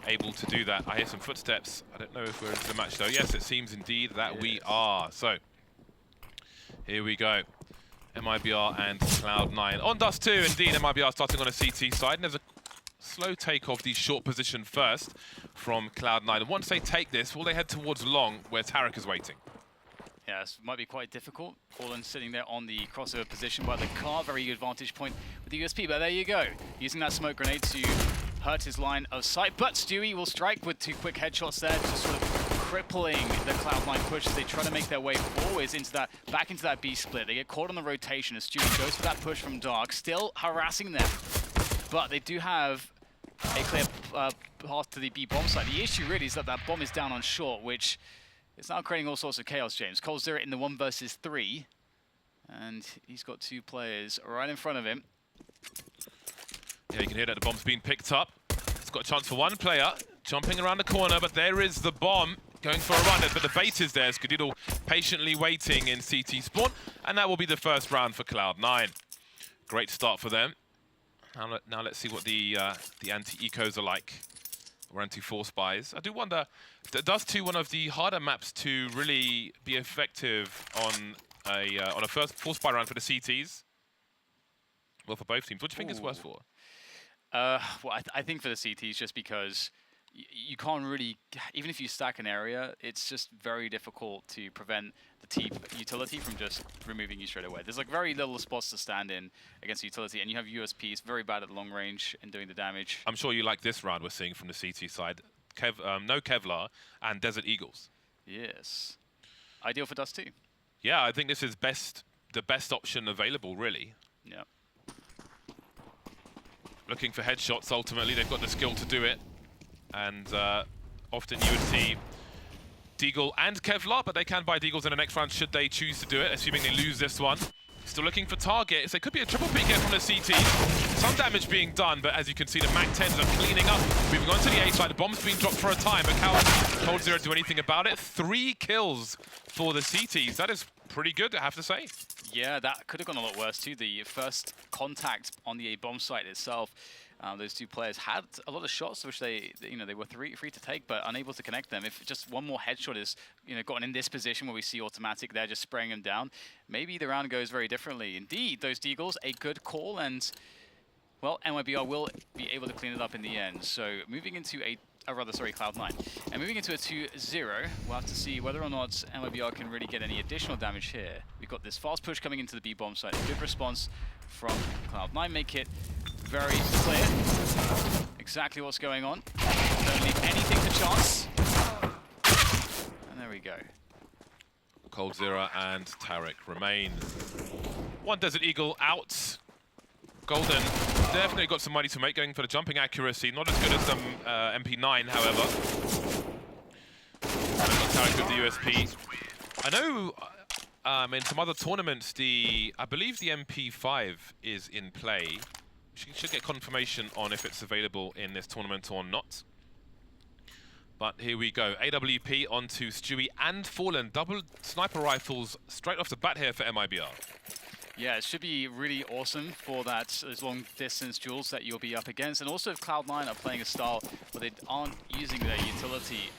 able to do that. I hear some footsteps. I don't know if we're into the match though. Yes, it seems indeed that we are. So here we go. mibr and Cloud9 on Dust2. Indeed, mibr starting on a CT side, and there's a slow take of the short position first from Cloud9. And once they take this, will they head towards long, where Tarek is waiting? Yeah, this might be quite difficult. Fallen sitting there on the crossover position by the car. Very good vantage point with the USP, but there you go. Using that smoke grenade to hurt his line of sight. But Stewie will strike with 2 quick headshots there, just sort of crippling the Cloud9 push as they try to make their way forwards into that, back into that B split. They get caught on the rotation as Stewie goes for that push from Dark, still harassing them. But they do have a clear path to the B bomb site. The issue really is that that bomb is down on short, which it's now creating all sorts of chaos, James. Coldzera in the 1 versus 3. And he's got 2 players right in front of him. Yeah, you can hear that the bomb's been picked up. It's got a chance for 1 player jumping around the corner, but there is the bomb going for a run. But the bait is there. Skadoodle patiently waiting in CT spawn. And that will be the first round for Cloud9. Great start for them. Now let's see what the anti-ecos are like. Or anti-force buys. I do wonder, Dust2 one of the harder maps to really be effective on a first force buy round for the CTs? Well, for both teams. What do you think it's worse for? Well, I think for the CTs, just because you can't really, even if you stack an area, it's just very difficult to prevent the T utility from just removing you straight away. There's like very little spots to stand in against the utility, and you have USP, it's very bad at long range and doing the damage. I'm sure you like this round we're seeing from the CT side. No Kevlar and Desert Eagles. Yes. Ideal for Dust2. Yeah, I think this is the best option available, really. Yeah. Looking for headshots, ultimately. They've got the skill to do it. And often you would see Deagle and Kevlar, but they can buy Deagles in the next round should they choose to do it, assuming they lose this one. Still looking for targets. There could be a triple peek here from the CT. Some damage being done, but as you can see, the MAC-10s are cleaning up. Moving on to the A side. The bomb's being dropped for a time, but Coldzera do anything about it. 3 kills for the CTs. That is pretty good, I have to say. Yeah, that could have gone a lot worse too. The first contact on the A bomb site itself, those 2 players had a lot of shots, which they were free to take, but unable to connect them. If just one more headshot is, gotten in this position where we see automatic there, just spraying them down, maybe the round goes very differently. Indeed, those Deagles, a good call, and well, mibr will be able to clean it up in the end. So moving into Cloud9. And moving into a 2-0, we'll have to see whether or not mibr can really get any additional damage here. We've got this fast push coming into the B bomb site. A good response from Cloud9, make it very clear exactly what's going on. Don't leave anything to chance. And there we go. Coldzera and Tarek remain. 1 Desert Eagle out. Golden definitely got some money to make, going for the jumping accuracy. Not as good as some MP9, however. Tarek with the USP. I know in some other tournaments, I believe the MP5 is in play. We should get confirmation on if it's available in this tournament or not. But here we go. AWP onto Stewie and Fallen. Double sniper rifles straight off the bat here for mibr. Yeah, it should be really awesome for those long-distance duels that you'll be up against. And also if Cloud9 are playing a style where they aren't using their utility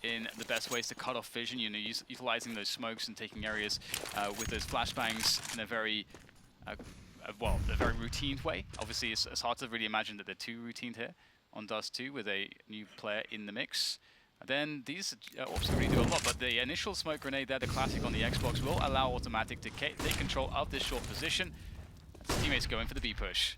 in the best ways to cut off vision, utilizing those smokes and taking areas with those flashbangs in a very, a very routine way. Obviously, it's hard to really imagine that they're too routine here on Dust2 with a new player in the mix. Then these ops can really do a lot, but the initial smoke grenade there, the classic on the Xbox, will allow automatic to take control of this short position. His teammates going for the B push.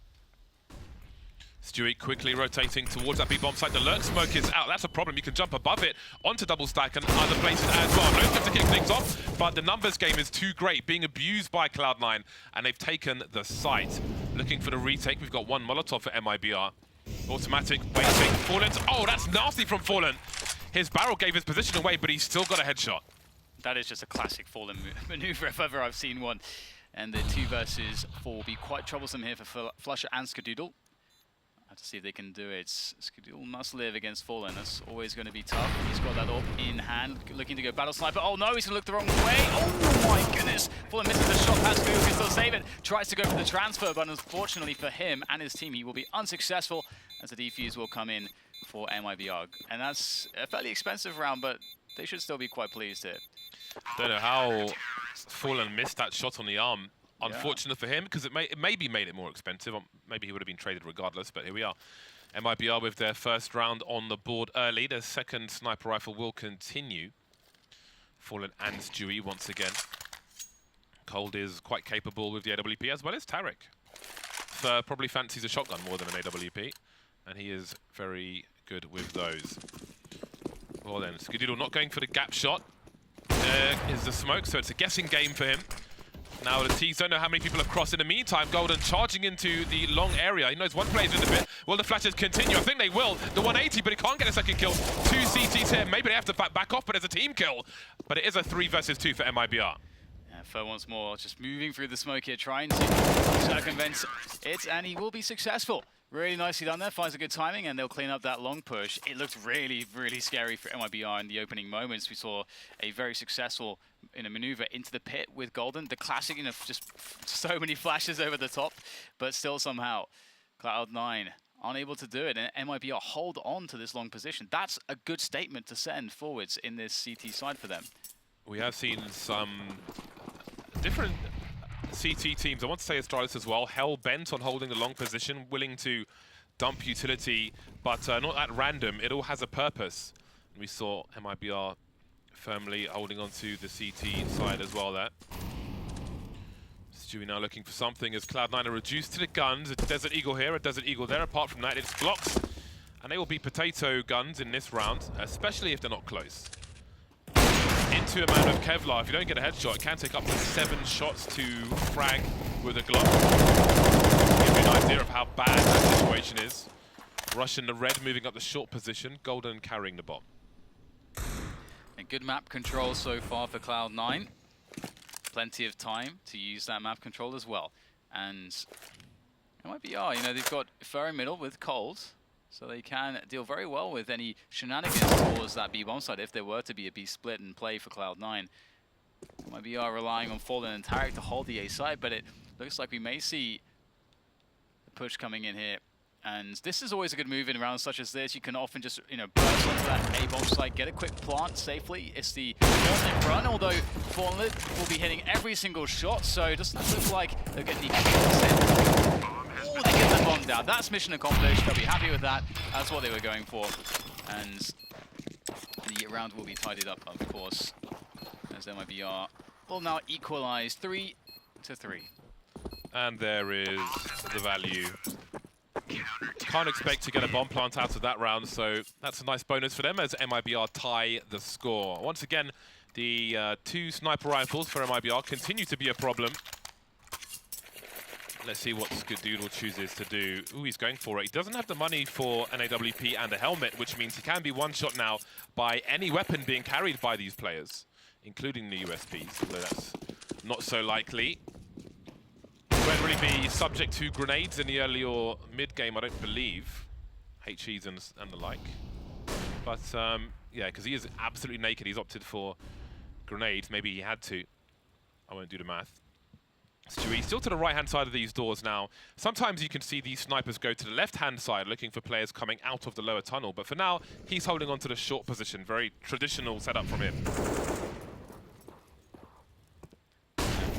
Stewie quickly rotating towards that B bomb site. The lurk smoke is out. That's a problem. You can jump above it onto double stack and other places as well. No to kick things off, but the numbers game is too great, being abused by Cloud9, and they've taken the site. Looking for the retake. We've got 1 Molotov for mibr. Automatic waiting. Fallen. Oh, that's nasty from Fallen. His barrel gave his position away, but he's still got a headshot. That is just a classic Fallen maneuver if ever I've seen one. And the 2 versus 4 will be quite troublesome here for Flusher and Skadoodle. Have to see if they can do it. Skadoodle must live against Fallen. That's always going to be tough. He's got that up in hand, looking to go battle sniper. Oh no, he's going to look the wrong way. Oh my goodness. Fallen misses the shot pass. Skadoodle can still save it. Tries to go for the transfer, but unfortunately for him and his team, he will be unsuccessful as the defuse will come in for mibr, and that's a fairly expensive round, but they should still be quite pleased here. Don't know how Fallen missed that shot on the arm. Unfortunate for him, because it maybe made it more expensive. Maybe he would have been traded regardless, but here we are. mibr with their first round on the board early. Their second sniper rifle will continue. Fallen and Stewie once again. Cold is quite capable with the AWP, as well as Tarek. Probably fancies a shotgun more than an AWP, and he is very good with those. Well then, Skadoodle not going for the gap shot. Is the smoke, so it's a guessing game for him. Now the T's don't know how many people have crossed. In the meantime, Golden charging into the long area. He knows one player's in the bit. Will the flashes continue? I think they will. The 180, but he can't get a second kill. 2 CTs here. Maybe they have to back off, but it's a team kill. But it is a 3 versus 2 for mibr. Yeah, Fer once more, just moving through the smoke here, trying to circumvent it, and he will be successful. Really nicely done there, finds a good timing, and they'll clean up that long push. It looked really, really scary for mibr in the opening moments. We saw a very successful maneuver into the pit with Golden. The classic, just so many flashes over the top, but still somehow Cloud9 unable to do it, and mibr hold on to this long position. That's a good statement to send forwards in this CT side for them. We have seen some different CT teams, I want to say Astralis as well, hell-bent on holding the long position, willing to dump utility, but not at random. It all has a purpose. And we saw mibr firmly holding on to the CT side as well there. Stewie now looking for something as Cloud9 are reduced to the guns. A Desert Eagle here, a Desert Eagle there. Apart from that, it's Glocks. And they will be potato guns in this round, especially if they're not close. Into a man of Kevlar. If you don't get a headshot, it can take up to 7 shots to frag with a Glock. Give you an idea of how bad that situation is. Rush in the red, moving up the short position. Golden carrying the bomb. A good map control so far for Cloud9. Plenty of time to use that map control as well. And mibr, they've got Fer in middle with Cold. So they can deal very well with any shenanigans towards that B bomb side if there were to be a B split and play for Cloud9. mibr relying on Fallen and Tarek to hold the A side, but it looks like we may see the push coming in here. And this is always a good move in rounds such as this. You can often just, burst onto that A bomb site, get a quick plant safely. It's the Fallen run, although Fallen will be hitting every single shot, so it doesn't look like they'll get any kills in. Oh, they get the bomb down. That's mission accomplished. They'll be happy with that. That's what they were going for. And the round will be tidied up, of course, as mibr will now equalize 3-3. And there is the value. Can't expect to get a bomb plant out of that round, so that's a nice bonus for them as mibr tie the score. Once again, the 2 sniper rifles for mibr continue to be a problem. Let's see what Skadoodle chooses to do. Ooh, he's going for it. He doesn't have the money for an AWP and a helmet, which means he can be one-shot now by any weapon being carried by these players, including the USPs, although that's not so likely. Won't really be subject to grenades in the early or mid-game, I don't believe. HEs and the like. But, yeah, because he is absolutely naked. He's opted for grenades. Maybe he had to. I won't do the math. Stewie still to the right-hand side of these doors now. Sometimes you can see these snipers go to the left-hand side looking for players coming out of the lower tunnel. But for now, he's holding on to the short position. Very traditional setup from him.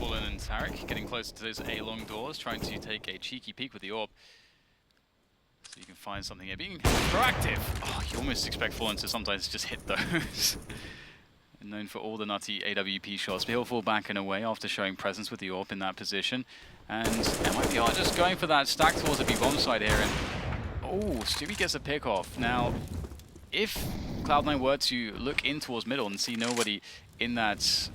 Fallen and Tarek getting closer to those A-long doors, trying to take a cheeky peek with the AWP. So you can find something here. Being proactive. Oh, you almost expect Fallen to sometimes just hit those. Known for all the nutty AWP shots, but he'll fall back and away after showing presence with the AWP in that position. And mibr just going for that stack towards the B bomb side here. And oh, Stewie gets a pick off. Now, if Cloud9 were to look in towards middle and see nobody in that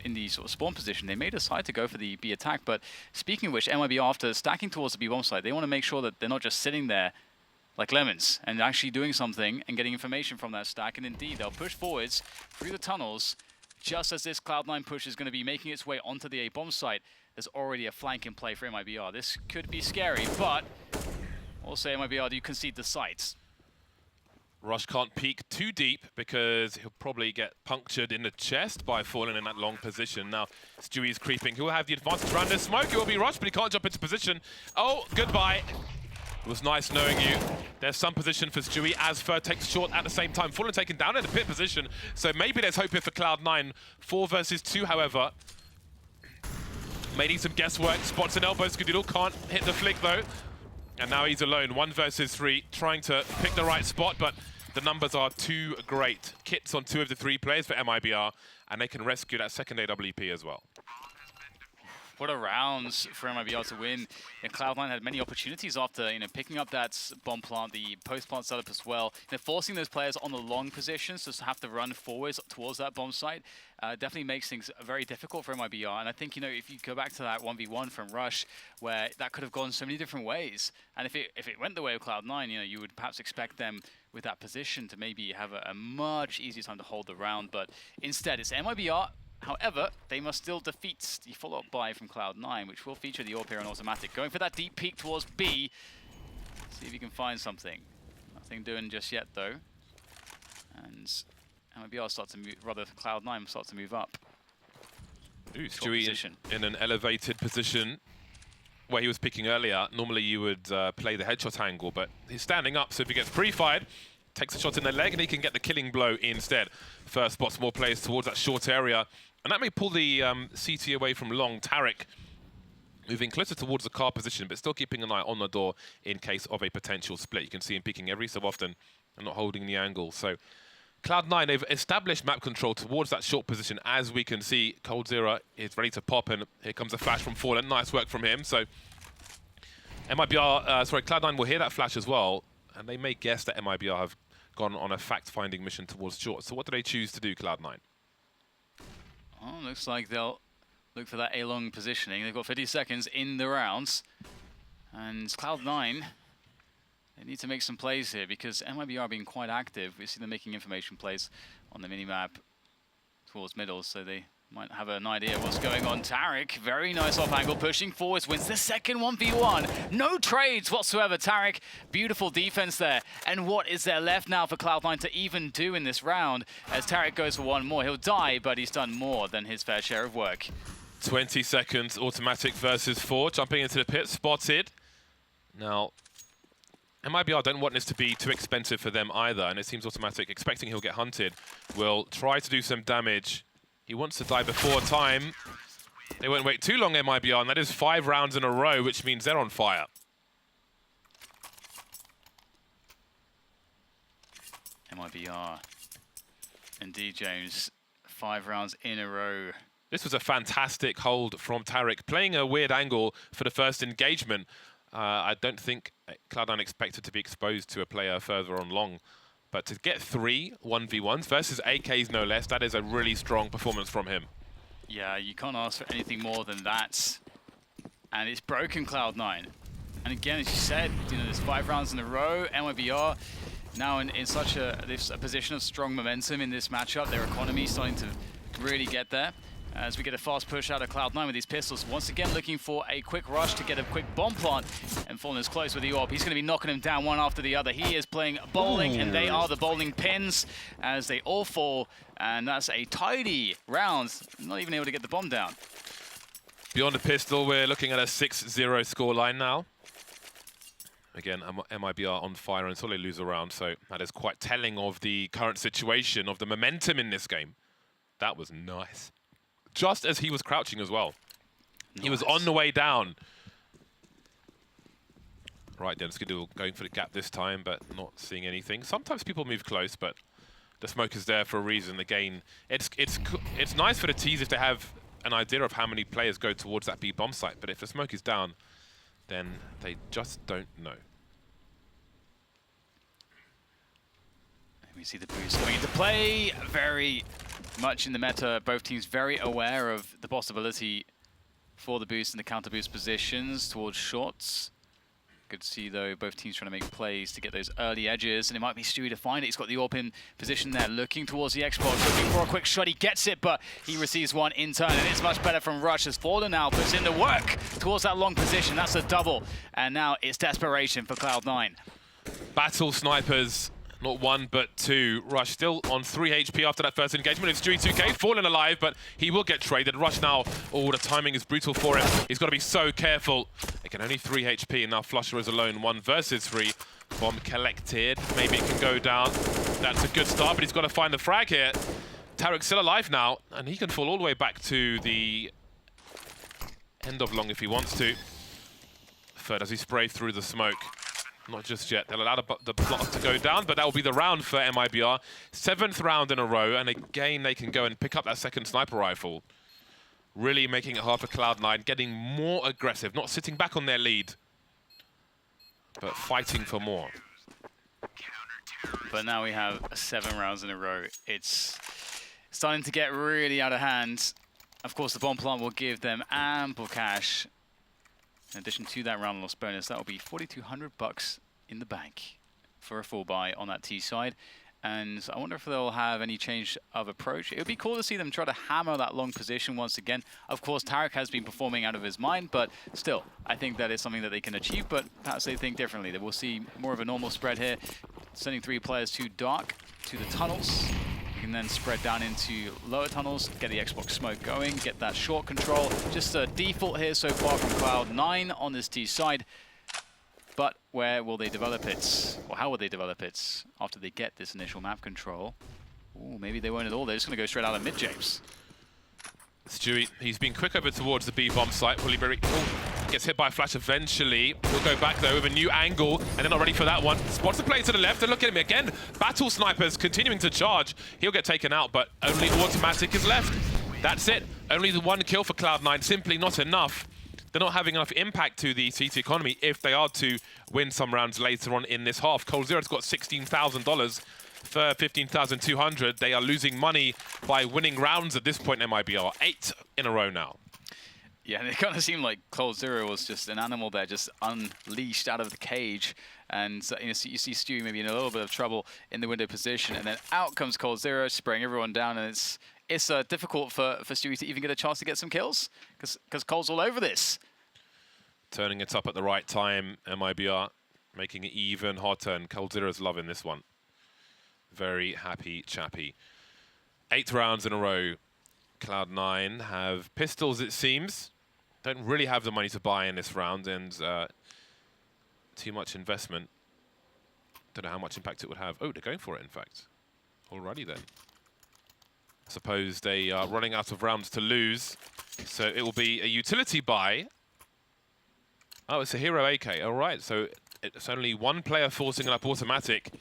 in the sort of spawn position, they may decide to go for the B attack. But speaking of which, mibr, after stacking towards the B bomb side, they want to make sure that they're not just sitting there like lemons and actually doing something and getting information from that stack. And indeed, they'll push forwards through the tunnels just as this Cloud9 push is going to be making its way onto the A bomb site. There's already a flank in play for mibr. This could be scary, but also mibr do concede the sites. Rush can't peek too deep because he'll probably get punctured in the chest by falling in that long position. Now, Stewie's creeping. He'll have the advantage around this smoke. It will be Rush, but he can't jump into position. Oh, goodbye. It was nice knowing you. There's some position for Stewie as Fur takes short at the same time. Fallen taken down in a pit position, so maybe there's hope here for Cloud9. 4 versus 2, however. May need some guesswork. Spots and elbows. Skadiddle can't hit the flick though. And now he's alone. 1 versus 3, trying to pick the right spot, but the numbers are too great. Kits on 2 of the 3 players for mibr, and they can rescue that second AWP as well. What a rounds for mibr to win. And Cloud9 had many opportunities after picking up that bomb plant, the post plant setup as well. Forcing those players on the long positions to have to run forwards towards that bomb site definitely makes things very difficult for mibr. And I think if you go back to that 1v1 from Rush, where that could have gone so many different ways, and if it went the way of Cloud9, you would perhaps expect them with that position to maybe have a much easier time to hold the round. But instead, it's mibr. However, they must still defeat the follow-up buy from Cloud9, which will feature the AWP here on automatic. Going for that deep peek towards B. See if you can find something. Nothing doing just yet, though. And mibr start to move, rather Cloud9 start to move up. Ooh, Stewie in an elevated position where he was picking earlier. Normally you would play the headshot angle, but he's standing up, so if he gets pre-fired, takes a shot in the leg, and he can get the killing blow instead. First spots more players towards that short area. And that may pull the CT away from long. Tarek moving closer towards the car position, but still keeping an eye on the door in case of a potential split. You can see him peeking every so often and not holding the angle. So Cloud9, they've established map control towards that short position. As we can see, coldzera is ready to pop, and here comes a flash from Fallen. Nice work from him. So Cloud9 will hear that flash as well, and they may guess that mibr have gone on a fact-finding mission towards short. So what do they choose to do, Cloud9? Oh, looks like they'll look for that A-long positioning. They've got 50 seconds in the rounds. And Cloud9, they need to make some plays here because mibr are being quite active. We see them making information plays on the minimap towards middle, so they might have an idea what's going on. Tarek, very nice off angle, pushing forwards, wins the second 1v1. No trades whatsoever. Tarek, beautiful defense there. And what is there left now for Cloud9 to even do in this round? As Tarek goes for one more, he'll die, but he's done more than his fair share of work. 20 seconds, automatic versus 4, jumping into the pit, spotted. Now, mibr don't want this to be too expensive for them either, and it seems automatic, expecting he'll get hunted, will try to do some damage. He wants to die before time. They won't wait too long, mibr, and that is 5 rounds in a row, which means they're on fire. mibr and D Jones, 5 rounds in a row. This was a fantastic hold from Tarek, playing a weird angle for the first engagement. I don't think Cloud9 expected to be exposed to a player further on long. But to get 3 1v1s versus AKs no less, that is a really strong performance from him. Yeah, you can't ask for anything more than that. And it's broken Cloud9. And again, as you said, there's 5 rounds in a row. mibr now in such a position of strong momentum in this matchup. Their economy starting to really get there. As we get a fast push out of Cloud9 with these pistols. Once again, looking for a quick rush to get a quick bomb plant. And Fallen is close with the AWP. He's going to be knocking him down one after the other. He is playing bowling, and they are the bowling pins as they all fall. And that's a tidy round. Not even able to get the bomb down. Beyond the pistol, we're looking at a 6-0 scoreline now. Again, mibr on fire until they lose a round. So that is quite telling of the current situation, of the momentum in this game. That was nice. Just as he was crouching as well. Nice. He was on the way down. Right, then Skadiddle going for the gap this time, but not seeing anything. Sometimes people move close, but the smoke is there for a reason. Again, it's nice for the T's if they have an idea of how many players go towards that B bomb site, but if the smoke is down, then they just don't know. We see the boost coming into play. Very much in the meta, both teams very aware of the possibility for the boost and the counter boost positions towards shorts. Good to see, though, both teams trying to make plays to get those early edges, and it might be Stewie to find it. He's got the AWP in position there, looking towards the Xbox, looking for a quick shot. He gets it, but he receives one in turn, and it's much better from Rush as Fallen now puts in the work towards that long position. That's a double, and now it's desperation for Cloud9. Battle snipers. Not 1, but 2. Rush still on 3 HP after that first engagement. It's Stewie 2K, Fallen alive, but he will get traded. Rush now, oh, the timing is brutal for him. He's got to be so careful Again, only 3 HP, and now Flusher is alone, 1 versus 3. Bomb collected, maybe it can go down. That's a good start, but he's got to find the frag here. Tarek's still alive now, and he can fall all the way back to the end of long if he wants to. Third, as he sprays through the smoke. Not just yet. They'll allow the plot to go down, but that will be the round for mibr. 7th round in a row, and again they can go and pick up that second sniper rifle. Really making it hard for Cloud9, getting more aggressive, not sitting back on their lead, but fighting for more. But now we have 7 rounds in a row. It's starting to get really out of hand. Of course, the bomb plant will give them ample cash. In addition to that round loss bonus, that will be $4,200 in the bank for a full buy on that T side. And I wonder if they'll have any change of approach. It would be cool to see them try to hammer that long position once again. Of course, Tarek has been performing out of his mind, but still, I think that is something that they can achieve, but perhaps they think differently. That we'll see more of a normal spread here, sending 3 players to dark, to the tunnels. You can then spread down into lower tunnels, get the Xbox smoke going, get that short control. Just a default here so far from Cloud9 on this T side. But where will they develop it? Or how will they develop it after they get this initial map control? Ooh, maybe they won't at all. They're just going to go straight out of mid, James. Stewie, he's been quick over towards the B-bomb site. Will he gets hit by a flash eventually. He'll go back though with a new angle, and they're not ready for that one. Spots the play to the left, and look at him again. Battle snipers continuing to charge. He'll get taken out, but only automatic is left. That's it. Only the 1 kill for Cloud9, simply not enough. They're not having enough impact to the CT economy if they are to win some rounds later on in this half. Cold0's got $16,000 for 15,200. They are losing money by winning rounds at this point in mibr. 8 in a row now. Yeah, and it kind of seemed like Cold0 was just an animal there, just unleashed out of the cage. And you see Stewie maybe in a little bit of trouble in the window position, and then out comes Cold0, spraying everyone down, and it's difficult for Stewie to even get a chance to get some kills, because Cole's all over this. Turning it up at the right time, mibr making it even hotter, and Cold0's loving this one. Very happy chappy. 8 rounds in a row. Cloud9 have pistols, it seems. Don't really have the money to buy in this round, and too much investment. Don't know how much impact it would have. Oh, they're going for it, in fact. Alrighty then. Suppose they are running out of rounds to lose, so it will be a utility buy. Oh, it's a hero AK. All right, so it's only 1 player forcing it up automatic,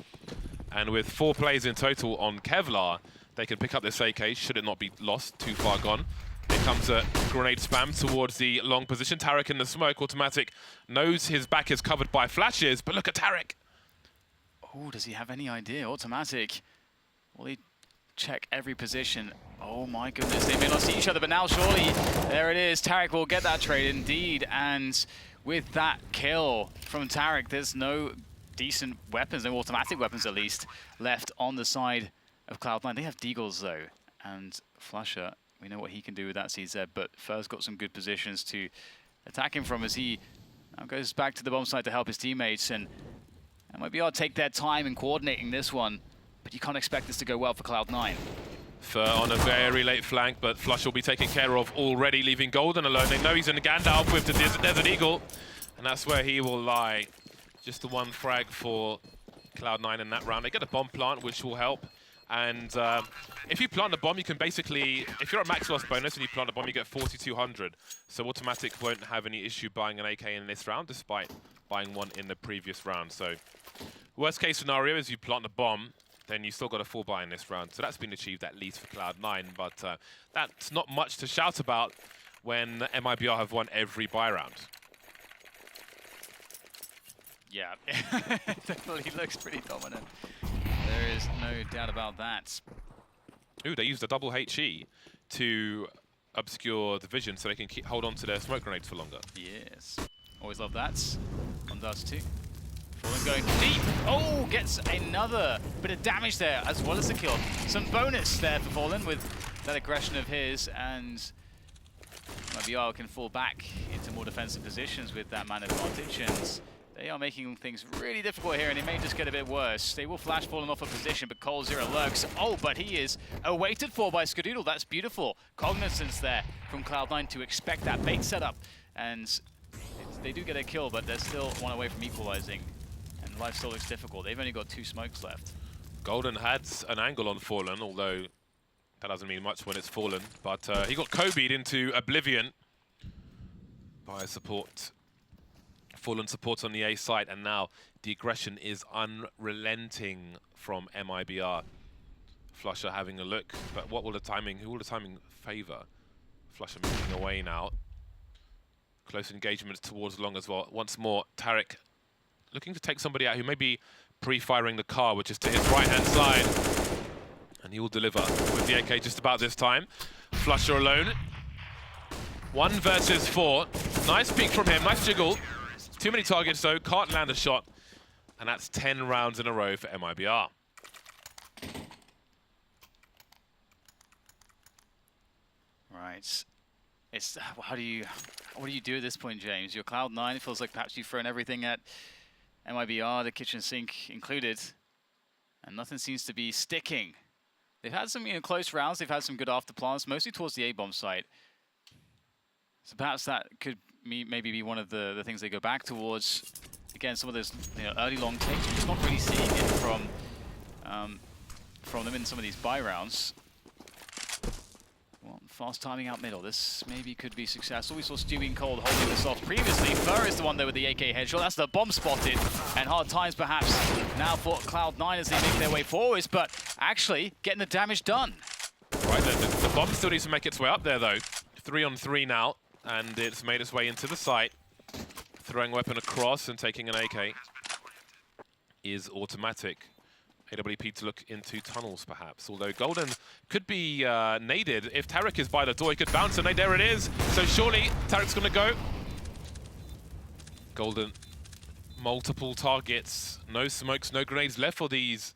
and with 4 players in total on Kevlar, they can pick up this AK should it not be lost, too far gone. Here comes a grenade spam towards the long position. Tarek in the smoke, automatic knows his back is covered by flashes, but look at Tarek. Oh, does he have any idea? Automatic. Will he check every position? Oh my goodness, they may not see each other, but now surely, there it is. Tarek will get that trade indeed, and with that kill from Tarek, there's no decent weapons, no automatic weapons at least, left on the side of Cloud9. They have Deagles though, and Flusher, we know what he can do with that CZ, but Fur's got some good positions to attack him from as he now goes back to the bomb site to help his teammates, and mibr take their time in coordinating this one, but you can't expect this to go well for Cloud9. Fur on a very late flank, but Flush will be taken care of already, leaving Golden alone. They know he's in the Gandalf with the Desert Eagle, and that's where he will lie. Just the 1 frag for Cloud9 in that round. They get a bomb plant, which will help. And if you plant a bomb, you can basically, if you're at max loss bonus and you plant a bomb, you get 4,200. So automatic won't have any issue buying an AK in this round, despite buying one in the previous round. So worst case scenario is you plant a bomb, then you still got a full buy in this round. So that's been achieved at least for Cloud9, but that's not much to shout about when mibr have won every buy round. Yeah, it definitely looks pretty dominant. There is no doubt about that. Ooh, they used a double HE to obscure the vision so they can hold on to their smoke grenades for longer. Yes, always love that on Dust2. Fallen going deep. Oh, gets another bit of damage there as well as the kill. Some bonus there for Fallen with that aggression of his, and mibr can fall back into more defensive positions with that man advantage, and they are making things really difficult here, and it may just get a bit worse. They will flash Fallen off a position, but Cold0 lurks. Oh, but he is awaited for by Skadoodle. That's beautiful. Cognizance there from Cloud9 to expect that bait setup, and They do get a kill, but they're still one away from equalizing. And life still looks difficult. They've only got 2 smokes left. Golden had an angle on Fallen, although that doesn't mean much when it's Fallen. But he got Kobe'd into oblivion by support. Fallen support on the A site, and now the aggression is unrelenting from mibr. Flusher having a look, but who will the timing favour? Flusher moving away now. Close engagement towards long as well. Once more, Tarek looking to take somebody out who may be pre-firing the car, which is to his right-hand side. And he will deliver with the AK just about this time. Flusher alone. 1 versus 4. Nice peek from him, nice jiggle. Too many targets though, can't land a shot. And that's 10 rounds in a row for mibr. Right. It's what do you do at this point, James? You're Cloud9. It feels like perhaps you've thrown everything at mibr, the kitchen sink included, and nothing seems to be sticking. They've had some close rounds. They've had some good afterplans, mostly towards the A-bomb site. So perhaps that could maybe be one of the things they go back towards. Again, some of those early long takes. We're just not really seeing it from them in some of these buy rounds. Well, fast timing out middle. This maybe could be successful. We saw Stewie Cold holding this off previously. Fur is the one there with the AK headshot. That's the bomb spotted. And hard times perhaps now for Cloud9 as they make their way forwards, but actually getting the damage done. Right then, the bomb still needs to make its way up there though. 3 on 3 now, and it's made its way into the site. Throwing weapon across and taking an AK is automatic. AWP to look into tunnels, perhaps. Although Golden could be naded. If Tarek is by the door, he could bounce a nade. There it is. So surely Tarek's going to go. Golden, multiple targets. No smokes, no grenades left for these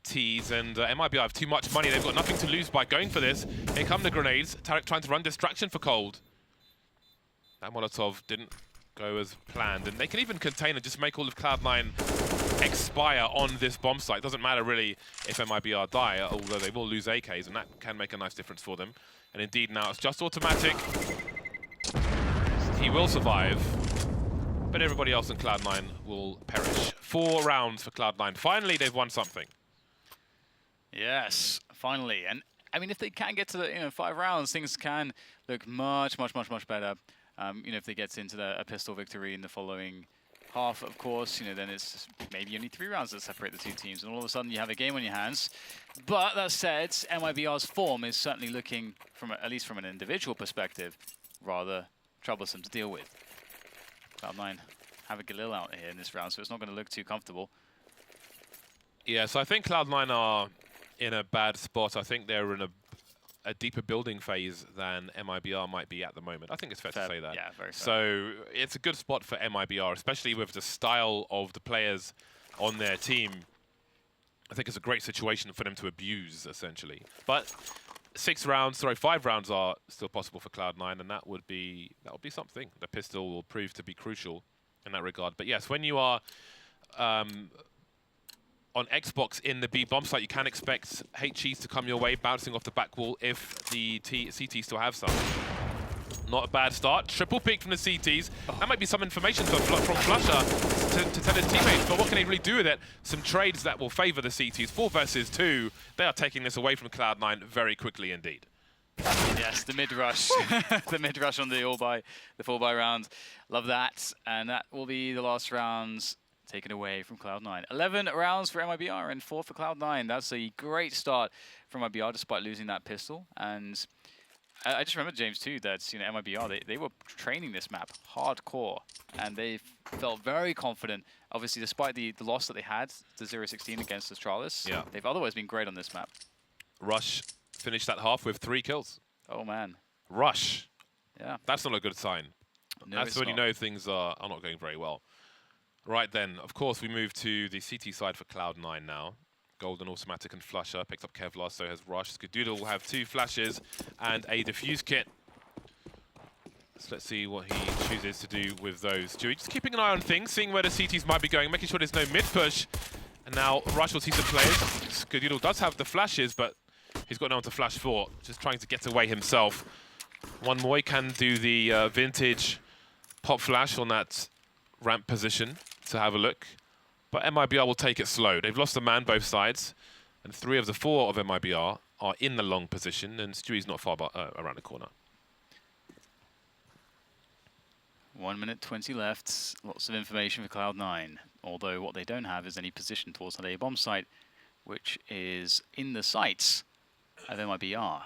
Ts. And mibr have too much money. They've got nothing to lose by going for this. Here come the grenades. Tarek trying to run distraction for Cold. That Molotov didn't go as planned. And they can even contain and just make all of Cloud9 expire on this bomb site. Doesn't matter really if mibr die, although they will lose AKs, and that can make a nice difference for them. And indeed now it's just automatic. He will survive, but everybody else in Cloud9 will perish. 4 rounds for Cloud9. Finally, they've won something. Yes, finally. And I mean, if they can get to the 5 rounds, things can look much better. If they get into a pistol victory in the following half, of course, then it's maybe only 3 rounds that separate the 2 teams, and all of a sudden you have a game on your hands. But that said, mibr's form is certainly looking, at least from an individual perspective, rather troublesome to deal with. Cloud9 have a Galil out here in this round, so it's not going to look too comfortable. Yeah, so I think Cloud9 are in a bad spot. I think they're in a deeper building phase than mibr might be at the moment. I think it's fair to say that. Yeah, very fair. So it's a good spot for mibr, especially with the style of the players on their team. I think it's a great situation for them to abuse, essentially. But 5 rounds are still possible for Cloud9, and that would be something. The pistol will prove to be crucial in that regard. But yes, when you are on Xbox in the B bomb site, you can expect HEs to come your way, bouncing off the back wall if the CT still have some. Not a bad start. Triple peek from the CTs. That might be some information from Flusher to tell his teammates, but what can he really do with it? Some trades that will favour the CTs. 4 versus 2. They are taking this away from Cloud9 very quickly indeed. Yes, the mid-rush. The mid-rush on the 4-buy round. Love that. And that will be the last rounds taken away from Cloud9. 11 rounds for mibr and 4 for Cloud9. That's a great start from mibr despite losing that pistol. And I just remember, James, too, that mibr, they were training this map hardcore, and they felt very confident. Obviously, despite the loss that they had to 0-16 against Astralis, yeah, they've otherwise been great on this map. Rush finished that half with 3 kills. Oh, man. Rush. Yeah. That's not a good sign. No, that's when you know things are not going very well. Right then, of course, we move to the CT side for Cloud9 now. Golden, Automatic, and Flusher. Picked up Kevlar, so has Rush. Skadoodle will have 2 flashes and a defuse kit. So let's see what he chooses to do with those. Stewie just keeping an eye on things, seeing where the CTs might be going, making sure there's no mid-push. And now Rush will see some players. Skadoodle does have the flashes, but he's got no one to flash for. Just trying to get away himself. One more, he can do the vintage pop flash on that ramp position to have a look. But mibr will take it slow. They've lost a man both sides. And 3 of the 4 of mibr are in the long position. And Stewie's not far around the corner. 1 minute 20 left. Lots of information for Cloud9. Although what they don't have is any position towards that A bomb site, which is in the sights of mibr.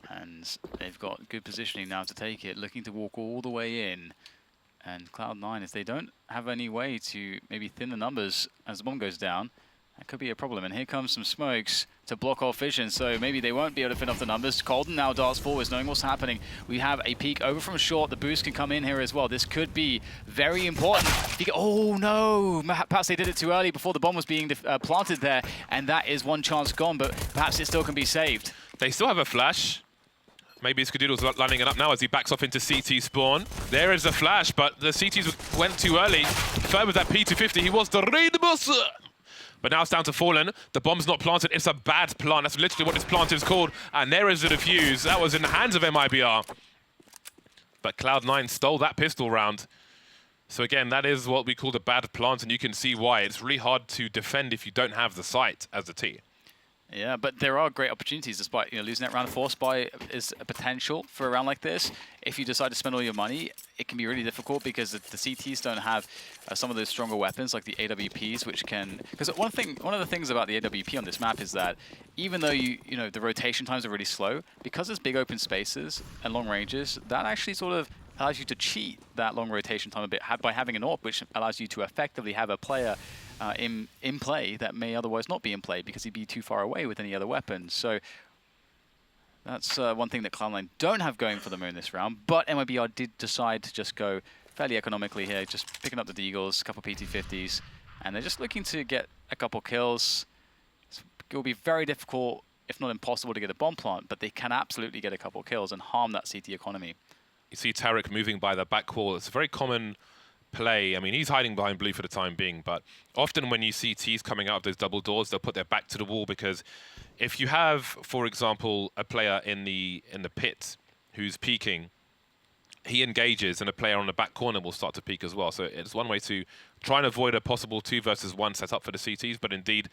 And they've got good positioning now to take it, looking to walk all the way in. And Cloud9, if they don't have any way to maybe thin the numbers as the bomb goes down, that could be a problem. And here comes some smokes to block off vision, so maybe they won't be able to fin off the numbers. Colden now darts forwards, knowing what's happening. We have a peek over from short. The boost can come in here as well. This could be very important. Oh no! Perhaps they did it too early before the bomb was being planted there, and that is one chance gone, but perhaps it still can be saved. They still have a flash. Maybe Skadoodle's lining it up now as he backs off into CT spawn. There is a flash, but the CTs went too early. Third with that P250, he was the Raidbus. But now it's down to Fallen. The bomb's not planted. It's a bad plant. That's literally what this plant is called. And there is the defuse. That was in the hands of mibr. But Cloud9 stole that pistol round. So again, that is what we call the bad plant, and you can see why. It's really hard to defend if you don't have the sight as a T. Yeah, but there are great opportunities despite losing that round of 4. Spy is a potential for a round like this. If you decide to spend all your money, it can be really difficult because the CTs don't have some of those stronger weapons like the AWPs, which can... Because one of the things about the AWP on this map is that even though the rotation times are really slow, because there's big open spaces and long ranges, that actually sort of allows you to cheat that long rotation time a bit by having an AWP, which allows you to effectively have a player in play that may otherwise not be in play because he'd be too far away with any other weapons. So that's one thing that Cloud9 don't have going for them in this round, but mibr did decide to just go fairly economically here, just picking up the Deagles, a couple PT50s, and they're just looking to get a couple kills. It will be very difficult, if not impossible, to get a bomb plant, but they can absolutely get a couple kills and harm that CT economy. You see Tarek moving by the back wall. It's a very common play. I mean, he's hiding behind blue for the time being, but often when you see Ts coming out of those double doors, they'll put their back to the wall, because if you have, for example, a player in the pit who's peeking, he engages and a player on the back corner will start to peek as well. So it's one way to try and avoid a possible 2 versus 1 setup for the CTs, but indeed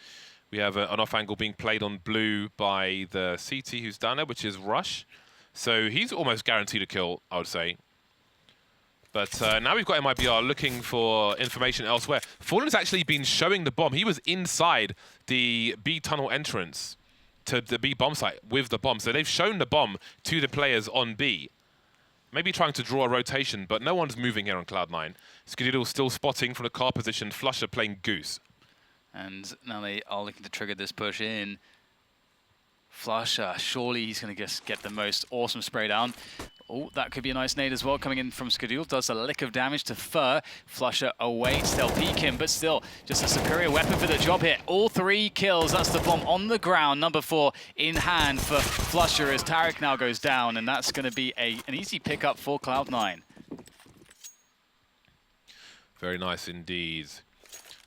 we have an off angle being played on blue by the CT who's down there, which is Rush. So he's almost guaranteed a kill, I would say. But now we've got mibr looking for information elsewhere. Fallen's actually been showing the bomb. He was inside the B tunnel entrance to the B bomb site with the bomb. So they've shown the bomb to the players on B. Maybe trying to draw a rotation, but no one's moving here on Cloud9. Skadoodle still spotting from the car position. Flusher playing Goose. And now they are looking to trigger this push in. Flusher, surely he's going to just get the most awesome spray down. Oh, that could be a nice nade as well coming in from Skadoodle. Does a lick of damage to Fur. Flusher awaits, they'll peek him, but still, just a superior weapon for the job here. All 3 kills, that's the bomb on the ground. Number 4 in hand for Flusher as Tarek now goes down, and that's going to be an easy pickup for Cloud9. Very nice indeed.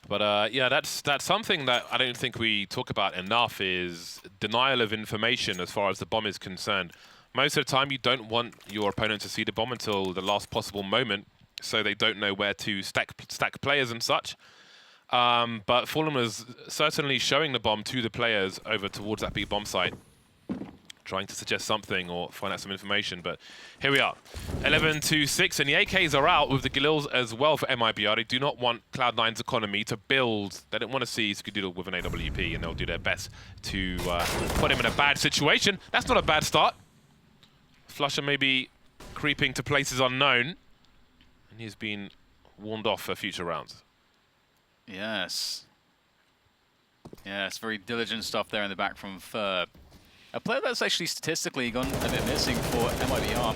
But yeah, that's something that I don't think we talk about enough, is denial of information as far as the bomb is concerned. Most of the time, you don't want your opponent to see the bomb until the last possible moment, so they don't know where to stack players and such. But Fallen was certainly showing the bomb to the players over towards that big bomb site, trying to suggest something or find out some information. But here we are, 11-6, and the AKs are out with the Galils as well for mibr. They do not want Cloud9's economy to build. They don't want to see Skadoodle with an AWP, and they'll do their best to put him in a bad situation. That's not a bad start. Flusher maybe creeping to places unknown, and he's been warned off for future rounds. Yes. Yes, very diligent stuff there in the back from Fur. A player that's actually statistically gone a bit missing for mibr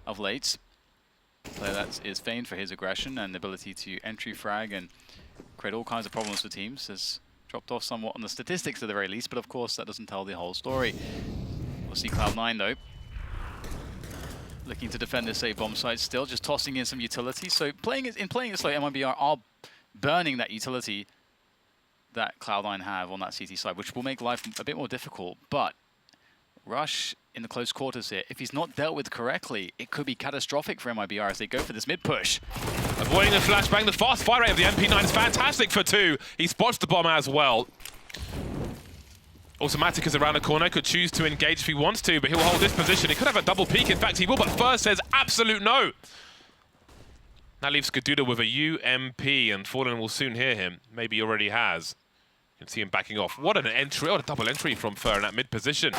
of late. A player that is famed for his aggression and ability to entry frag and create all kinds of problems for teams. Has dropped off somewhat on the statistics at the very least, but of course that doesn't tell the whole story. We'll see Cloud9 though, looking to defend this A bomb site still, just tossing in some utility. So playing it slow, mibr are burning that utility that Cloud9 have on that CT side, which will make life a bit more difficult. But Rush in the close quarters here. If he's not dealt with correctly, it could be catastrophic for mibr as they go for this mid push. Avoiding the flashbang, the fast fire rate of the MP9 is fantastic for 2. He spots the bomb as well. Automatic is around the corner, could choose to engage if he wants to, but he'll hold this position. He could have a double peek, in fact he will, but first says absolute no. That leaves Skaduda with a UMP, and Fallen will soon hear him. Maybe he already has. You can see him backing off. What an entry, what a double entry from Fur in that mid position.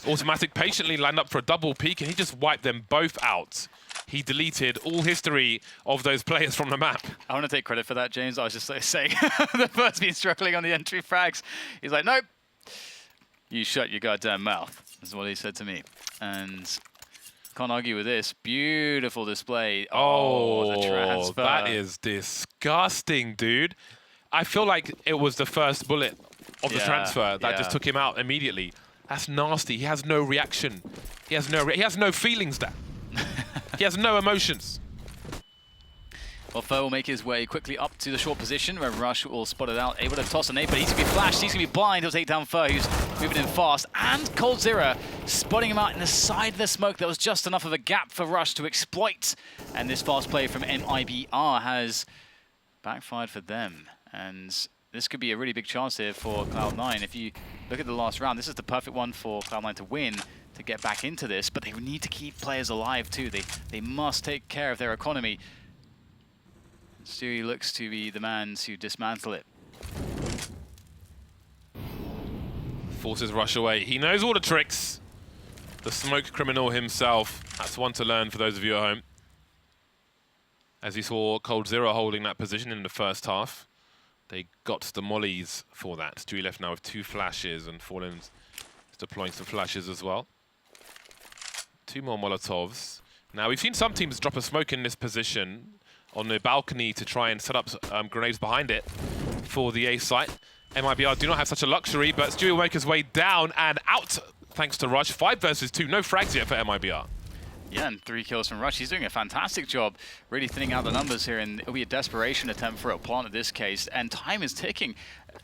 Automatic patiently lined up for a double peek, and he just wiped them both out. He deleted all history of those players from the map. I want to take credit for that, James. I was just saying, the Fur's been struggling on the entry frags. He's like, nope, you shut your goddamn mouth, is what he said to me. And can't argue with this. Beautiful display. Oh, the transfer. That is disgusting, dude. I feel like it was the first bullet of the transfer that just took him out immediately. That's nasty. He has no reaction. He has no feelings there. He has no emotions. Well, Fur will make his way quickly up to the short position where Rush will spot it out, able to toss a nade, but he's going to be flashed, he's going to be blind, he'll take down Fur, who's moving in fast, and coldzera spotting him out in the side of the smoke. That was just enough of a gap for Rush to exploit, and this fast play from mibr has backfired for them, and this could be a really big chance here for Cloud9. If you look at the last round, this is the perfect one for Cloud9 to win, to get back into this, but they need to keep players alive too. They must take care of their economy. Stewie looks to be the man to dismantle it. Forces Rush away. He knows all the tricks. The smoke criminal himself. That's one to learn for those of you at home. As you saw coldzera holding that position in the first half. They got the mollies for that. Stewie left now with 2 flashes, and Fallen's deploying some flashes as well. 2 more Molotovs. Now, we've seen some teams drop a smoke in this position on the balcony to try and set up grenades behind it for the A site. mibr do not have such a luxury, but Stewie will make his way down and out thanks to Rush. 5 versus 2, no frags yet for mibr. Yeah, and 3 kills from Rush. He's doing a fantastic job really thinning out the numbers here, and it'll be a desperation attempt for a plant in this case, and time is ticking.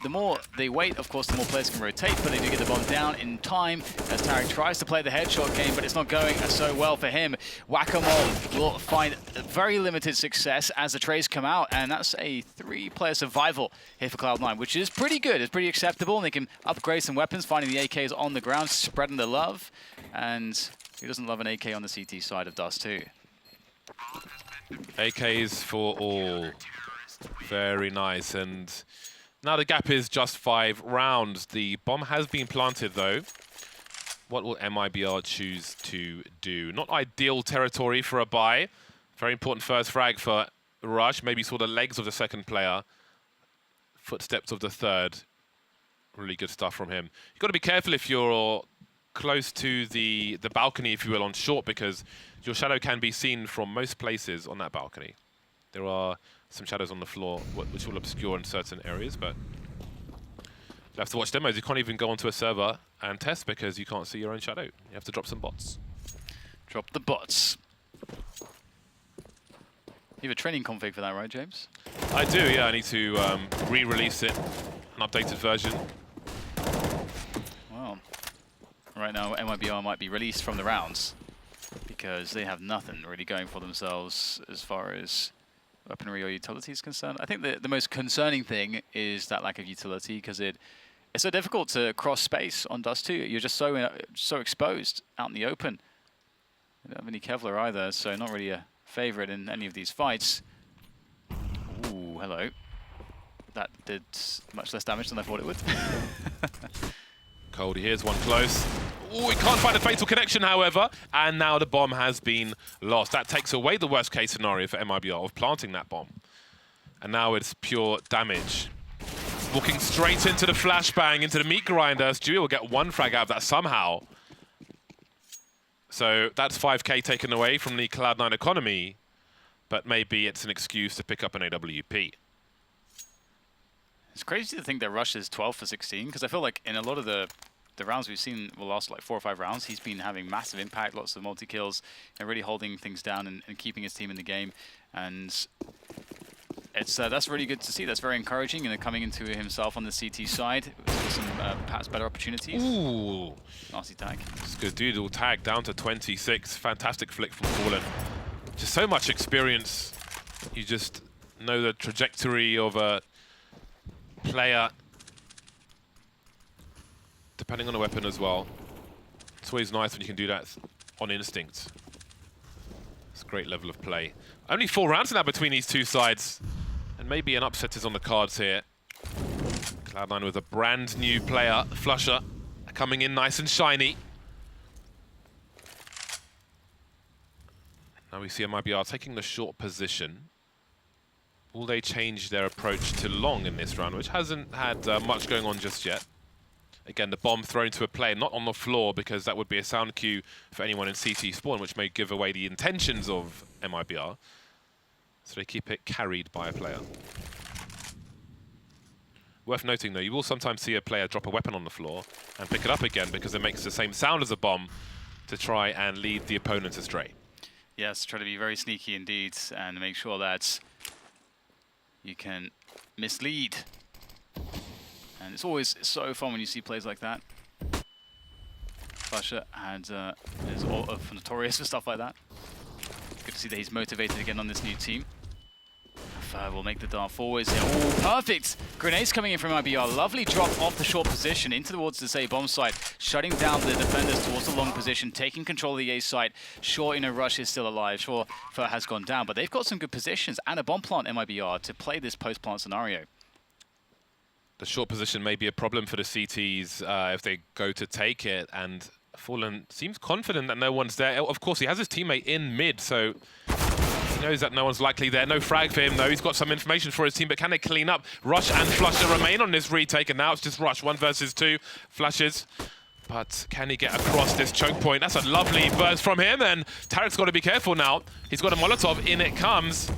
The more they wait, of course, the more players can rotate, but they do get the bomb down in time as Tarek tries to play the headshot game, but it's not going so well for him. Whack-a-mole will find very limited success as the trays come out, and that's a 3-player survival here for Cloud9, which is pretty good. It's pretty acceptable, and they can upgrade some weapons, finding the AKs on the ground, spreading the love, and who doesn't love an AK on the CT side of Dust2? AKs for all. Very nice. And now the gap is just 5 rounds. The bomb has been planted, though. What will mibr choose to do? Not ideal territory for a buy. Very important first frag for Rush. Maybe saw the legs of the second player. Footsteps of the third. Really good stuff from him. You've got to be careful if you're close to the balcony, if you will, on short, because your shadow can be seen from most places on that balcony. There are some shadows on the floor which will obscure in certain areas, but you have to watch demos. You can't even go onto a server and test because you can't see your own shadow. You have to drop some bots. Drop the bots. You have a training config for that, right, James? I do, yeah. I need to re-release it, an updated version. Well, right now mibr might be released from the rounds because they have nothing really going for themselves as far as weaponry or utility is concerned. I think the most concerning thing is that lack of utility, because it's so difficult to cross space on Dust2. You're just so exposed out in the open. You don't have any Kevlar either, so not really a favorite in any of these fights. Ooh, hello. That did much less damage than I thought it would. Coldie, here's one close. Oh, he can't find a fatal connection, however, and now the bomb has been lost. That takes away the worst case scenario for mibr of planting that bomb. And now it's pure damage. Walking straight into the flashbang, into the meat grinder. Stewie will get 1 frag out of that somehow. So that's 5k taken away from the Cloud9 economy, but maybe it's an excuse to pick up an AWP. It's crazy to think that Rush is 12 for 16, because I feel like in a lot of the rounds we've seen the last like 4 or 5 rounds, he's been having massive impact, lots of multi-kills, and really holding things down and keeping his team in the game. And It's that's really good to see. That's very encouraging, and coming into himself on the CT side with some perhaps better opportunities. Ooh. Nasty tag. Skadoodle tag down to 26. Fantastic flick from Fallen. Just so much experience. You just know the trajectory of a player, depending on the weapon as well. It's always nice when you can do that on instinct. It's a great level of play. Only 4 rounds now between these two sides. And maybe an upset is on the cards here. Cloud9 with a brand new player, Flusher, coming in nice and shiny. Now we see mibr taking the short position. Will they change their approach to long in this round, which hasn't had much going on just yet? Again, the bomb thrown to a player, not on the floor, because that would be a sound cue for anyone in CT spawn, which may give away the intentions of mibr. So they keep it carried by a player. Worth noting, though, you will sometimes see a player drop a weapon on the floor and pick it up again because it makes the same sound as a bomb to try and lead the opponent astray. Yes, try to be very sneaky indeed and make sure that you can mislead. And it's always so fun when you see plays like that. Flusher is notorious for stuff like that. Good to see that he's motivated again on this new team. Will make the dart forwards here. Oh, perfect! Grenades coming in from mibr. Lovely drop off the short position into towards the A bomb site, shutting down the defenders towards the long position, taking control of the A site. Sure, Rush is still alive. Sure, Fur has gone down, but they've got some good positions and a bomb plant mibr to play this post-plant scenario. The short position may be a problem for the CTs if they go to take it, and Fallen seems confident that no one's there. Of course, he has his teammate in mid, so he knows that no one's likely there. No frag for him, though. He's got some information for his team, but can they clean up? Rush and Flusher remain on this retake, and now it's just Rush, 1 versus 2. Flashes, but can he get across this choke point? That's a lovely burst from him, and Tarek's got to be careful now. He's got a Molotov, in it comes.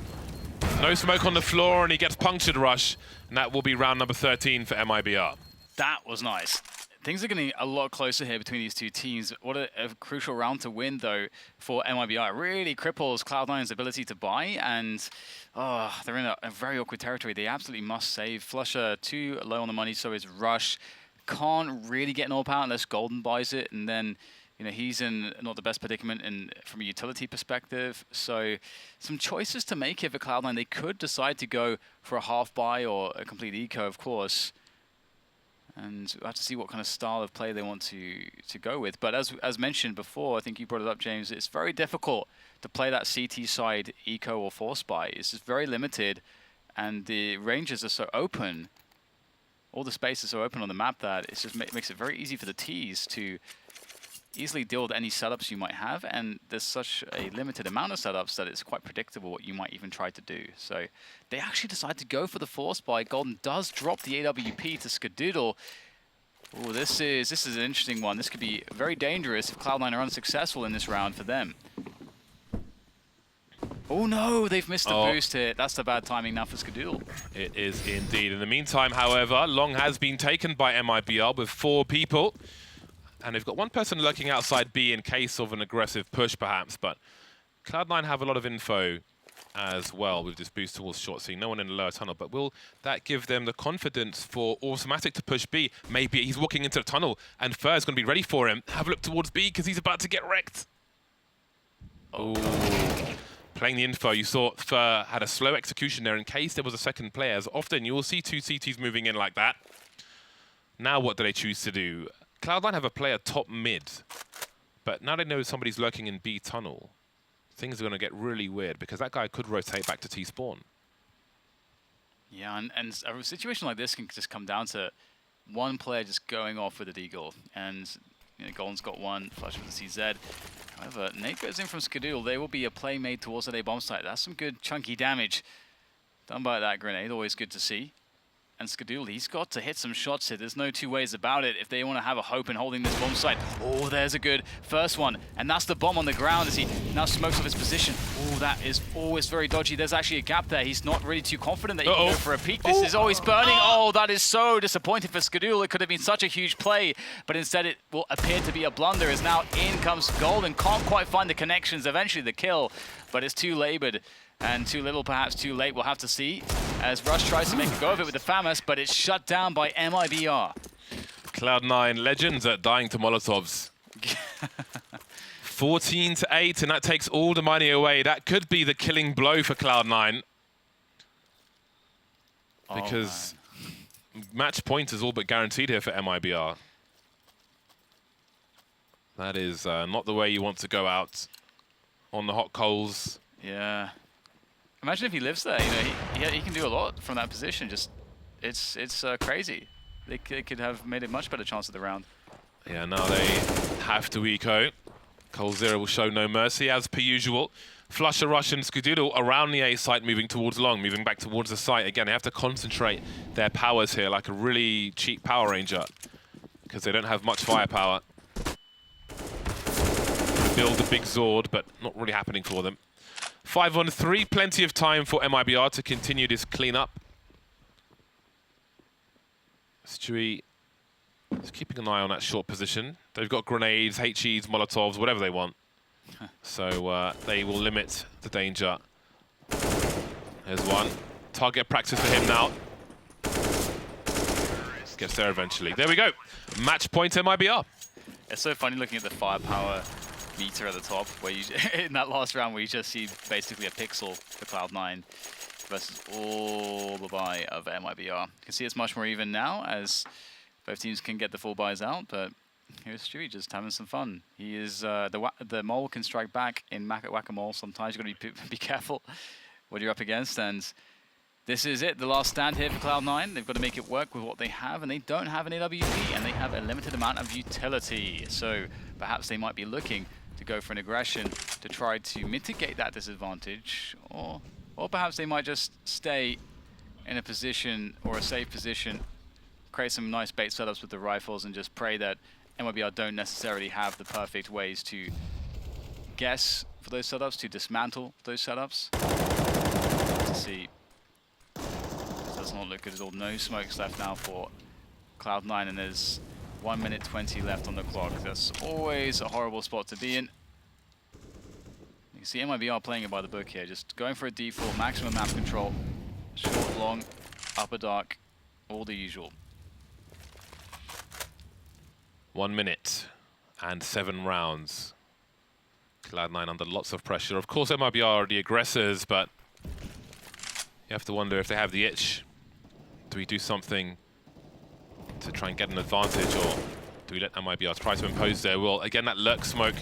No smoke on the floor, and he gets punctured, Rush. And that will be round number 13 for mibr. That was nice. Things are getting a lot closer here between these two teams. What a crucial round to win, though, for mibr. It really cripples Cloud9's ability to buy, and they're in a very awkward territory. They absolutely must save. Flusher too low on the money, so is Rush. Can't really get an AWP out unless Golden buys it, and then he's in not the best predicament from a utility perspective. So some choices to make here for Cloud9. They could decide to go for a half buy or a complete eco, of course. And we'll have to see what kind of style of play they want to go with. But as mentioned before, I think you brought it up, James, it's very difficult to play that CT side eco or force buy. It's just very limited, and the ranges are so open. All the space is so open on the map that it just makes it very easy for the Ts to easily deal with any setups you might have, and there's such a limited amount of setups that it's quite predictable what you might even try to do. So they actually decide to go for the force buy. Golden does drop the AWP to Skadoodle. Oh, this is an interesting one. This could be very dangerous if Cloud9 are unsuccessful in this round for them. Oh no, they've missed the boost here. That's the bad timing now for Skadoodle. It is indeed. In the meantime, however, long has been taken by mibr with 4 people. And they've got 1 person lurking outside B in case of an aggressive push, perhaps. But Cloud9 have a lot of info as well with this boost towards short C. No one in the lower tunnel. But will that give them the confidence for Automatic to push B? Maybe he's walking into the tunnel, and Fur is going to be ready for him. Have a look towards B because he's about to get wrecked. Oh. Playing the info, you saw Fur had a slow execution there in case there was a second player. As often, you will see 2 CTs moving in like that. Now what do they choose to do? Cloud9 have a player top mid, but now they know somebody's lurking in B tunnel. Things are going to get really weird because that guy could rotate back to T spawn. Yeah, and a situation like this can just come down to 1 player just going off with a deagle, and Golden's got 1, Flush with the CZ. However, Nate goes in from Skadoodle. There will be a play made towards that A bomb site. That's some good chunky damage done by that grenade. Always good to see. And Skadoodle, he's got to hit some shots here. There's no 2 ways about it if they want to have a hope in holding this bomb site. Oh, there's a good first one. And that's the bomb on the ground as he now smokes off his position. Oh, that is always very dodgy. There's actually a gap there. He's not really too confident that he can go for a peek. This is always burning. Oh, that is so disappointing for Skadoodle. It could have been such a huge play, but instead it will appear to be a blunder as now in comes Golden. Can't quite find the connections. Eventually the kill, but it's too labored. And too little, perhaps too late, we'll have to see. As Rush tries to make a go of it with the FAMAS, but it's shut down by mibr. Cloud9 legends at dying to Molotovs. 14-8, and that takes all the money away. That could be the killing blow for Cloud9. Because match point is all but guaranteed here for mibr. That is not the way you want to go out on the hot coals. Yeah. Imagine if he lives there. You know, he can do a lot from that position. Just, it's crazy. They could have made a much better chance of the round. Yeah, now they have to eco. coldzera will show no mercy, as per usual. Flusher, Rush, and Skadoodle around the A site, moving towards long, moving back towards the site. Again, they have to concentrate their powers here like a really cheap Power Ranger, because they don't have much firepower. Build a big Zord, but not really happening for them. 5-on-3, plenty of time for mibr to continue this cleanup. Stewie is keeping an eye on that short position. They've got grenades, HEs, Molotovs, whatever they want. So they will limit the danger. There's one. Target practice for him now. Gets there eventually. There we go. Match point mibr. It's so funny looking at the firepower meter at the top, where you in that last round where you just see basically a pixel for Cloud9 versus all the buy of mibr. You can see it's much more even now as both teams can get the full buys out, but here's Stewie just having some fun. He is the mole can strike back in whack-a-mole sometimes. You've got to be careful what you're up against, and this is it, the last stand here for Cloud9. They've got to make it work with what they have, and they don't have an AWP, and they have a limited amount of utility. So perhaps they might be looking to go for an aggression to try to mitigate that disadvantage, or perhaps they might just stay in a position or a safe position, create some nice bait setups with the rifles, and just pray that mibr don't necessarily have the perfect ways to guess for those setups, to dismantle those setups. Let's see. This does not look good at all. No smokes left now for Cloud9, and there's 1 minute 20 left on the clock. That's always a horrible spot to be in. You can see mibr playing it by the book here, just going for a default, maximum map control, short, long, upper dark, all the usual. 1 minute and 7 rounds. Cloud9 under lots of pressure. Of course, mibr are the aggressors, but you have to wonder if they have the itch. Do we do something to try and get an advantage, or do we let mibr try to impose their will? Again, that lurk smoke.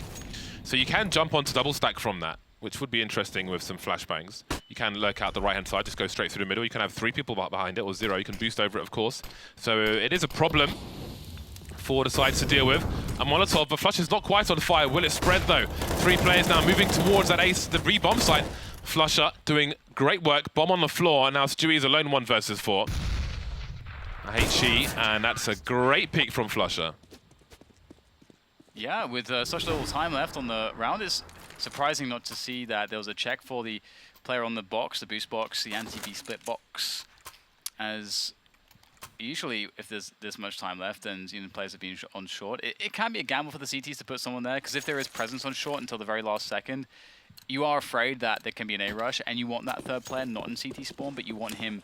So you can jump onto double stack from that, which would be interesting with some flashbangs. You can lurk out the right-hand side, just go straight through the middle. You can have 3 people behind it, or 0. You can boost over it, of course. So it is a problem for the sides to deal with. A Molotov, but Flush is not quite on fire. Will it spread, though? 3 players now moving towards that ace, the re-bomb site. Flusher doing great work. Bomb on the floor, and now Stewie's alone 1 versus 4. HE, and that's a great pick from Flusher. Yeah, with such little time left on the round, it's surprising not to see that there was a check for the player on the box, the boost box, the anti-B split box, as usually if there's this much time left and players have been on short, it can be a gamble for the CTs to put someone there, because if there is presence on short until the very last second, you are afraid that there can be an A-rush, and you want that third player not in CT spawn, but you want him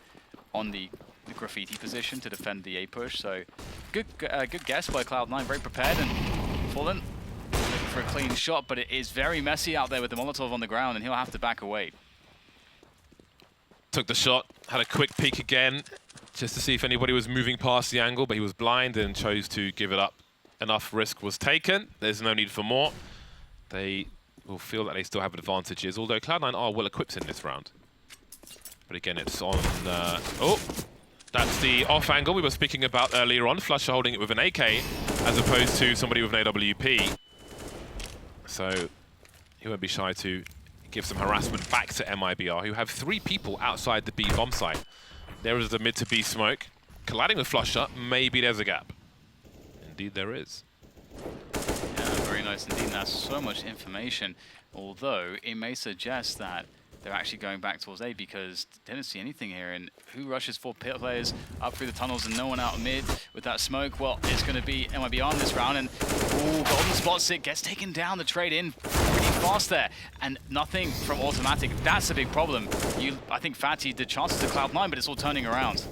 on the graffiti position to defend the A-push. So good guess by Cloud9, very prepared, and Fallen looking for a clean shot, but it is very messy out there with the Molotov on the ground, and he'll have to back away. Took the shot, had a quick peek again, just to see if anybody was moving past the angle, but he was blind and chose to give it up. Enough risk was taken. There's no need for more. They will feel that they still have advantages, although Cloud9 are well equipped in this round. But again, it's on... oh! That's the off angle we were speaking about earlier on. Flusher holding it with an AK, as opposed to somebody with an AWP. So he won't be shy to give some harassment back to mibr, who have 3 people outside the B bomb site. There is the mid to B smoke. Colliding with Flusher, maybe there's a gap. Indeed there is. Yeah, very nice indeed. That's so much information, although it may suggest that they're actually going back towards A because they didn't see anything here. And who rushes 4 players up through the tunnels and no one out mid with that smoke? Well, it's going to be mibr on this round. And ooh, Golden spots it, gets taken down. The trade in pretty fast there. And nothing from Automatic. That's a big problem. I think Fatty did chances to Cloud9, but it's all turning around.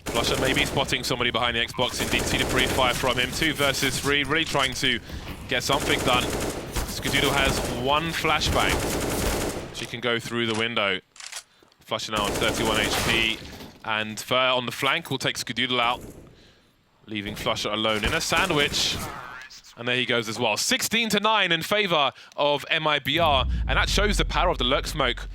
Flusher maybe spotting somebody behind the Xbox. Indeed, see the pre-fire from him. 2 versus 3, really trying to get something done. Skadoodle has 1 flashbang. She can go through the window. Flusher now on 31 HP. And Fer on the flank will take Skadoodle out, leaving Flusher alone in a sandwich. And there he goes as well. 16-9 in favor of mibr. And that shows the power of the lurk smoke.